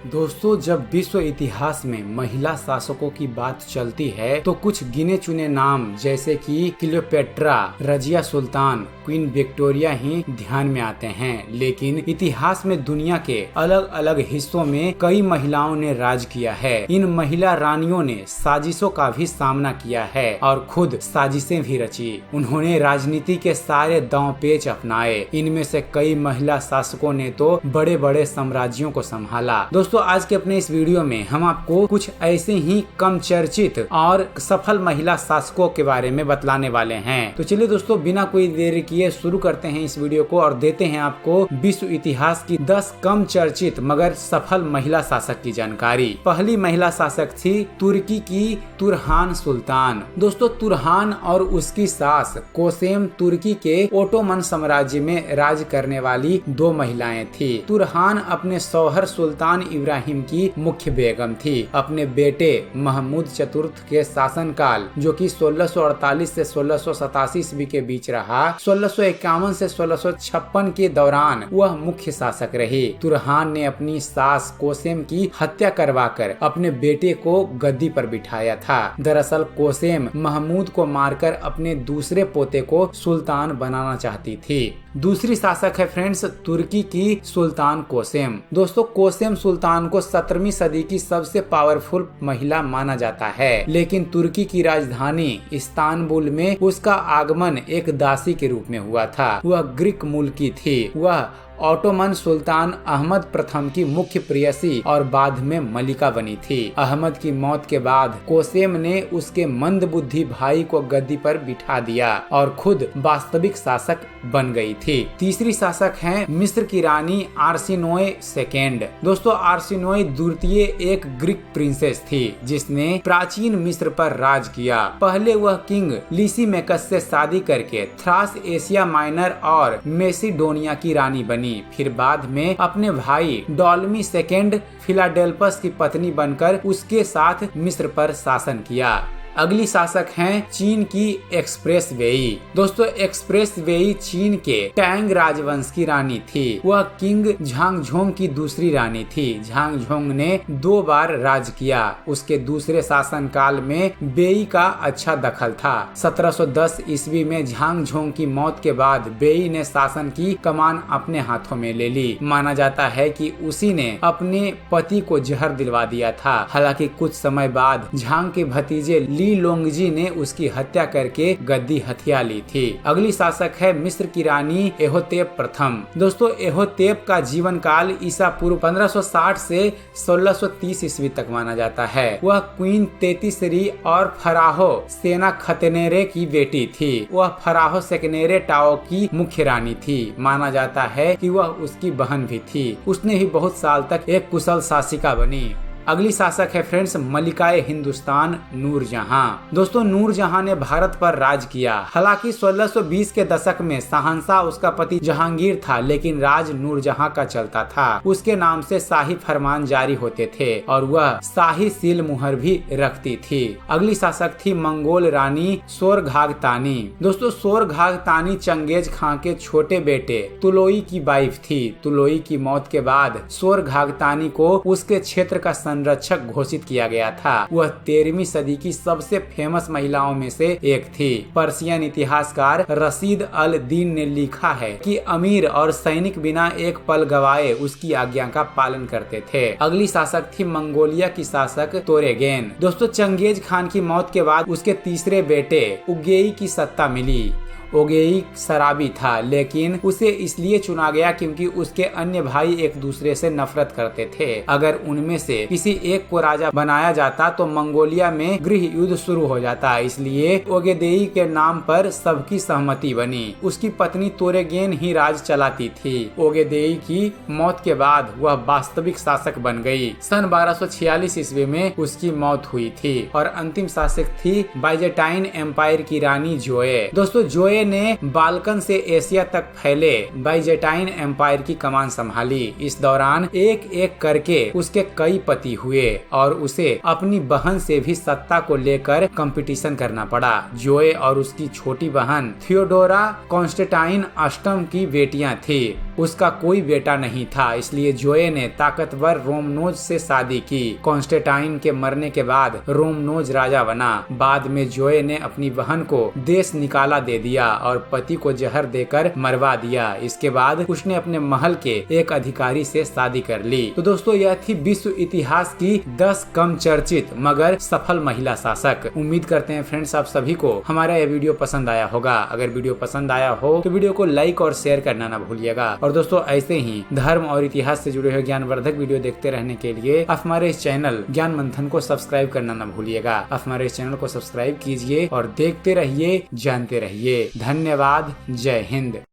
दोस्तों, जब विश्व इतिहास में महिला शासकों की बात चलती है तो कुछ गिने चुने नाम जैसे कि Cleopatra, Razia Sultan, queen Victoria ही ध्यान में आते हैं। लेकिन इतिहास में दुनिया के अलग अलग हिस्सों में कई महिलाओं ने राज किया है। इन महिला रानियों ने साजिशों का भी सामना किया है और खुद साजिशें भी रची। उन्होंने राजनीति के सारे दांव पेच अपनाए। इनमें से कई महिला शासकों ने तो बड़े बड़े साम्राज्यों को संभाला। दोस्तों, आज के अपने इस वीडियो में हम आपको कुछ ऐसे ही कम चर्चित और सफल महिला शासकों के बारे में बतलाने वाले हैं। तो चलिए दोस्तों, बिना कोई देरी किए शुरू करते हैं इस वीडियो को और देते हैं आपको विश्व इतिहास की 10 कम चर्चित मगर सफल महिला शासक की जानकारी। पहली महिला शासक थी तुर्की की तुरहान सुल्तान। दोस्तों, तुरहान और उसकी सास कोसेम तुर्की के ओटोमन साम्राज्य में राज करने वाली 2 महिलाएं थी। तुरहान अपने शौहर सुल्तान इब्राहिम की मुख्य बेगम थी। अपने बेटे महमूद चतुर्थ के शासनकाल, जो कि 1648 से 1687 ईस्वी के बीच रहा, 1651 से 1656 के दौरान वह मुख्य शासक रही। तुरहान ने अपनी सास कोसेम की हत्या करवाकर अपने बेटे को गद्दी पर बिठाया था। दरअसल कोसेम महमूद को मारकर अपने दूसरे पोते को सुल्तान बनाना चाहती थी। दूसरी शासक है फ्रेंड्स तुर्की की सुल्तान कोसेम। दोस्तों, कोसेम सुल्तान को 17वीं सदी की सबसे पावरफुल महिला माना जाता है। लेकिन तुर्की की राजधानी इस्तांबुल में उसका आगमन एक दासी के रूप में हुआ था। वह ग्रीक मूल की थी। वह ओटोमन सुल्तान अहमद प्रथम की मुख्य प्रेयसी और बाद में मलिका बनी थी। अहमद की मौत के बाद कोसेम ने उसके मंदबुद्धि भाई को गद्दी पर बिठा दिया और खुद वास्तविक शासक बन गई थी। तीसरी शासक हैं मिस्र की रानी आर्सिनोए सेकेंड। दोस्तों, आर्सिनोए द्वितीय एक ग्रीक प्रिंसेस थी जिसने प्राचीन मिस्र पर राज किया। पहले वह किंग लिसिमेकस से शादी करके थ्रास, एशिया माइनर और मेसिडोनिया की रानी बनी। फिर बाद में अपने भाई डॉलमी सेकेंड फिलाडेल्फस की पत्नी बनकर उसके साथ मिस्र पर शासन किया। अगली शासक हैं चीन की एक्सप्रेस वेई। दोस्तों, एक्सप्रेस वेई चीन के टैंग राजवंश की रानी थी। वह किंग झांगझोंग की दूसरी रानी थी। झांगझोंग ने 2 बार राज किया। उसके दूसरे शासन काल में बेई का अच्छा दखल था। 1710 ईस्वी में झांगझोंग की मौत के बाद बेई ने शासन की कमान अपने हाथों में ले ली। माना जाता है कि उसी ने अपने पति को जहर दिलवा दिया था। हालांकि कुछ समय बाद झांग के भतीजे ली लोंगजी ने उसकी हत्या करके गद्दी हथिया ली थी। अगली शासक है मिस्र की रानी एहोतेप प्रथम। दोस्तों, एहोतेप का जीवन काल ईसा पूर्व 1560 से 1630 ईस्वी तक माना जाता है। वह क्वीन तेतीसरी और फराहो सेना खतनेरे की बेटी थी। वह फराहो सेकनेरे टाओ की मुख्य रानी थी। माना जाता है कि वह उसकी बहन भी थी। उसने भी बहुत साल तक एक कुशल शासिका बनी। अगली शासक है फ्रेंड्स मलिकाए हिंदुस्तान नूरजहां। दोस्तों, नूरजहां ने भारत पर राज किया। हालांकि 1620 के दशक में शहंशाह उसका पति जहांगीर था, लेकिन राज नूरजहां का चलता था। उसके नाम से शाही फरमान जारी होते थे और वह शाही सील मुहर भी रखती थी। अगली शासक थी मंगोल रानी सोरघागतानी। दोस्तों, सोरघागतानी चंगेज खां के छोटे बेटे तुलोई की वाइफ थी। तुलोई की मौत के बाद सोरघागतानी को उसके क्षेत्र का संरक्षक घोषित किया गया था। वह 13वीं सदी की सबसे फेमस महिलाओं में से एक थी। पर्शियन इतिहासकार रशीद अल दीन ने लिखा है कि अमीर और सैनिक बिना एक पल गवाए उसकी आज्ञा का पालन करते थे। अगली शासक थी मंगोलिया की शासक तोरेगेन। दोस्तों, चंगेज खान की मौत के बाद उसके तीसरे बेटे उगेई की सत्ता मिली। ओगेई शराबी था, लेकिन उसे इसलिए चुना गया क्योंकि उसके अन्य भाई एक दूसरे से नफरत करते थे। अगर उनमें से किसी एक को राजा बनाया जाता तो मंगोलिया में गृह युद्ध शुरू हो जाता। इसलिए ओगेदेई के नाम पर सबकी सहमति बनी। उसकी पत्नी तोरेगेन ही राज चलाती थी। ओगेदेई की मौत के बाद वह वास्तविक शासक बन गई। सन 1246 ईस्वी में उसकी मौत हुई थी। और अंतिम शासक थी बाइजेंटाइन एम्पायर की रानी जोए। दोस्तों, जोए जोये ने बाल्कन से एशिया तक फैले बाइजेंटाइन एम्पायर की कमान संभाली। इस दौरान एक एक करके उसके कई पति हुए और उसे अपनी बहन से भी सत्ता को लेकर कंपटीशन करना पड़ा। जोये और उसकी छोटी बहन थियोडोरा कॉन्स्टेंटाइन अष्टम की बेटियां थी। उसका कोई बेटा नहीं था, इसलिए जोये ने ताकतवर रोमनोज से शादी की। कॉन्स्टेंटाइन के मरने के बाद रोमनोज राजा बना। बाद में जोये ने अपनी बहन को देश निकाला दे दिया और पति को जहर देकर मरवा दिया। इसके बाद उसने अपने महल के एक अधिकारी से शादी कर ली। तो दोस्तों, यह थी विश्व इतिहास की 10 कम चर्चित मगर सफल महिला शासक। उम्मीद करते हैं फ्रेंड्स आप सभी को हमारा यह वीडियो पसंद आया होगा। अगर वीडियो पसंद आया हो तो वीडियो को लाइक और शेयर करना ना भूलिएगा। और दोस्तों, ऐसे ही धर्म और इतिहास से जुड़े हुए ज्ञानवर्धक वीडियो देखते रहने के लिए आप हमारे इस चैनल ज्ञान मंथन को सब्सक्राइब करना ना भूलिएगा। आप हमारे इस चैनल को सब्सक्राइब कीजिए और देखते रहिए, जानते रहिए। धन्यवाद। जय हिंद।